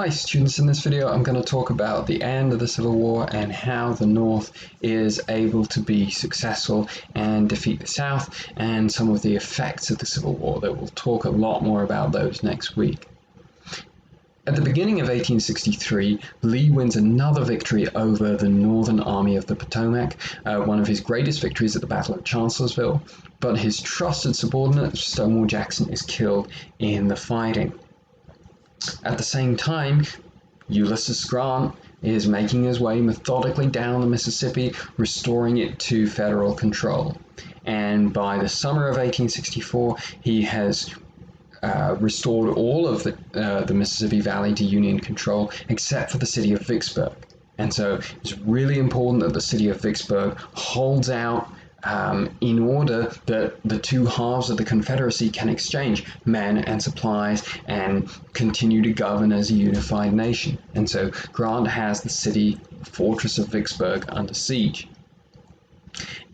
Hi students, in this video I'm going to talk about the end of the Civil War and how the North is able to be successful and defeat the South, and some of the effects of the Civil War. That we'll talk a lot more about those next week. At the beginning of 1863, Lee wins another victory over the Northern Army of the Potomac, one of his greatest victories at the Battle of Chancellorsville, but his trusted subordinate, Stonewall Jackson, is killed in the fighting. At the same time, Ulysses Grant is making his way methodically down the Mississippi, restoring it to federal control. And by the summer of 1864, he has restored all of the Mississippi Valley to Union control, except for the city of Vicksburg. And so it's really important that the city of Vicksburg holds out in order that the two halves of the Confederacy can exchange men and supplies and continue to govern as a unified nation. And so Grant has the fortress of Vicksburg under siege.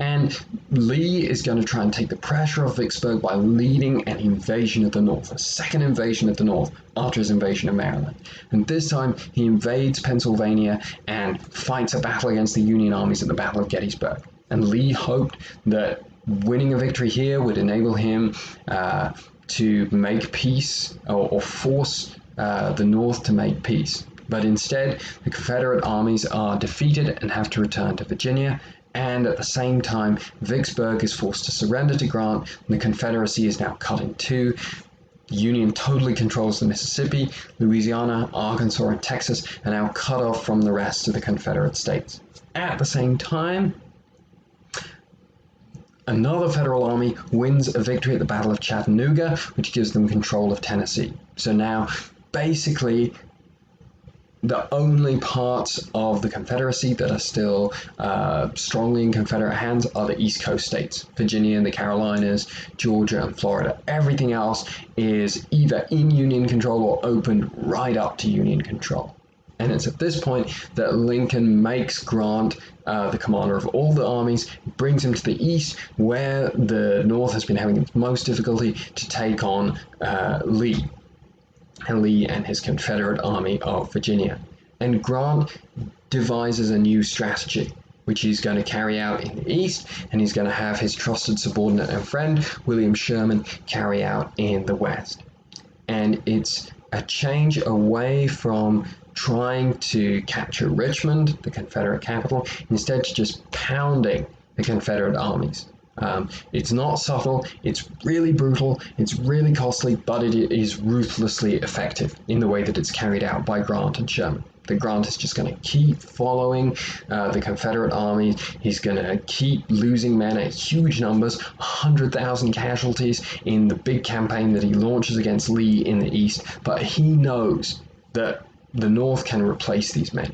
And Lee is going to try and take the pressure off Vicksburg by leading an invasion of the North, a second invasion of the North after his invasion of Maryland. And this time he invades Pennsylvania and fights a battle against the Union armies at the Battle of Gettysburg. And Lee hoped that winning a victory here would enable him to make peace or force the North to make peace. But instead, the Confederate armies are defeated and have to return to Virginia. And at the same time, Vicksburg is forced to surrender to Grant, and the Confederacy is now cut in two. The Union totally controls the Mississippi. Louisiana, Arkansas, and Texas are now cut off from the rest of the Confederate states. At the same time, another federal army wins a victory at the Battle of Chattanooga, which gives them control of Tennessee. So now, basically, the only parts of the Confederacy that are still strongly in Confederate hands are the East Coast states, Virginia and the Carolinas, Georgia and Florida. Everything else is either in Union control or opened right up to Union control. And it's at this point that Lincoln makes Grant the commander of all the armies, brings him to the east, where the North has been having its most difficulty, to take on Lee and his Confederate Army of Virginia. And Grant devises a new strategy, which he's going to carry out in the east, and he's going to have his trusted subordinate and friend, William Sherman, carry out in the west. And it's a change away from trying to capture Richmond, the Confederate capital, instead to just pounding the Confederate armies. It's not subtle, it's really brutal, it's really costly, but it is ruthlessly effective in the way that it's carried out by Grant and Sherman. The Grant is just going to keep following the Confederate army. He's going to keep losing men at huge numbers, 100,000 casualties in the big campaign that he launches against Lee in the east, but he knows that the North can replace these men.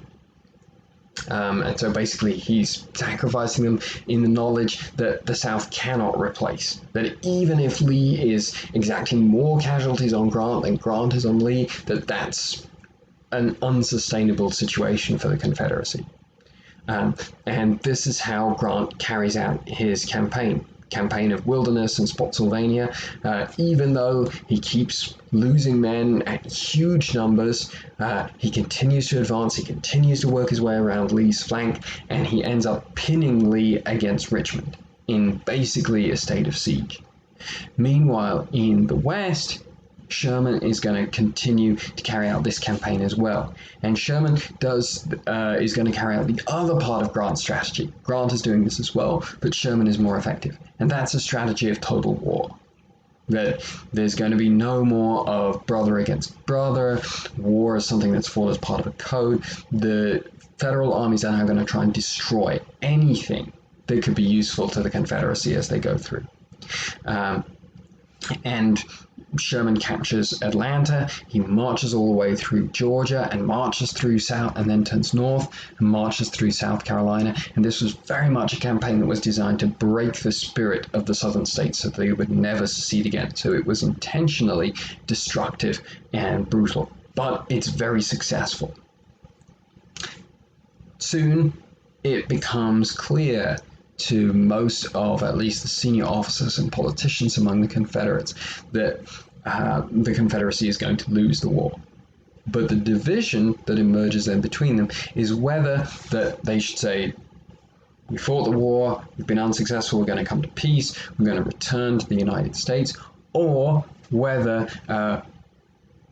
And so basically he's sacrificing them in the knowledge that the South cannot replace. That even if Lee is exacting more casualties on Grant than Grant is on Lee, that's an unsustainable situation for the Confederacy. And this is how Grant carries out his campaign of Wilderness and Spotsylvania. Even though he keeps losing men at huge numbers, he continues to advance, he continues to work his way around Lee's flank, and he ends up pinning Lee against Richmond in basically a state of siege. Meanwhile, in the west, Sherman is going to continue to carry out this campaign as well. And Sherman is going to carry out the other part of Grant's strategy. Grant is doing this as well, but Sherman is more effective. And that's a strategy of total war. That there's going to be no more of brother against brother. War is something that's fought as part of a code. The federal armies are now going to try and destroy anything that could be useful to the Confederacy as they go through. And Sherman captures Atlanta, he marches all the way through Georgia and marches through south and then turns north and marches through South Carolina. And this was very much a campaign that was designed to break the spirit of the southern states so they would never secede again. So it was intentionally destructive and brutal, but it's very successful. Soon it becomes clear to most of at least the senior officers and politicians among the Confederates that the Confederacy is going to lose the war. But the division that emerges then between them is whether that they should say, we fought the war, we've been unsuccessful, we're going to come to peace, we're going to return to the United States, or whether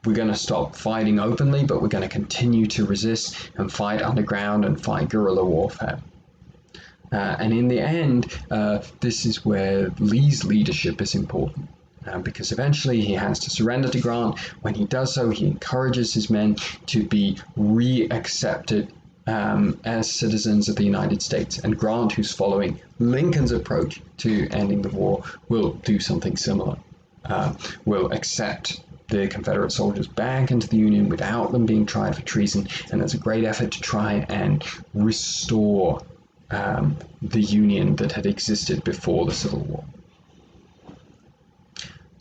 we're going to stop fighting openly, but we're going to continue to resist and fight underground and fight guerrilla warfare. And in the end, this is where Lee's leadership is important. Because eventually he has to surrender to Grant. When he does so, he encourages his men to be re-accepted as citizens of the United States. And Grant, who's following Lincoln's approach to ending the war, will do something similar. Will accept the Confederate soldiers back into the Union without them being tried for treason. And there's a great effort to try and restore the Union that had existed before the Civil War.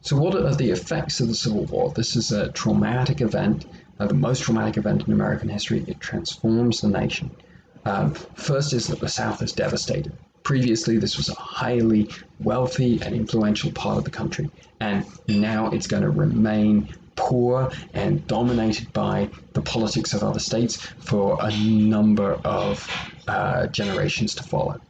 So what are the effects of the Civil War? This is a traumatic event, the most traumatic event in American history. It transforms the nation. First is that the South is devastated. Previously, this was a highly wealthy and influential part of the country, and now it's going to remain poor and dominated by the politics of other states for a number of generations to follow.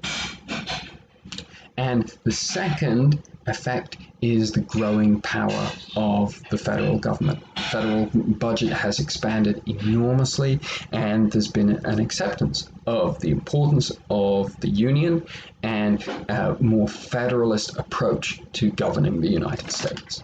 And the second effect is the growing power of the federal government. The federal budget has expanded enormously, and there's been an acceptance of the importance of the Union and a more federalist approach to governing the United States.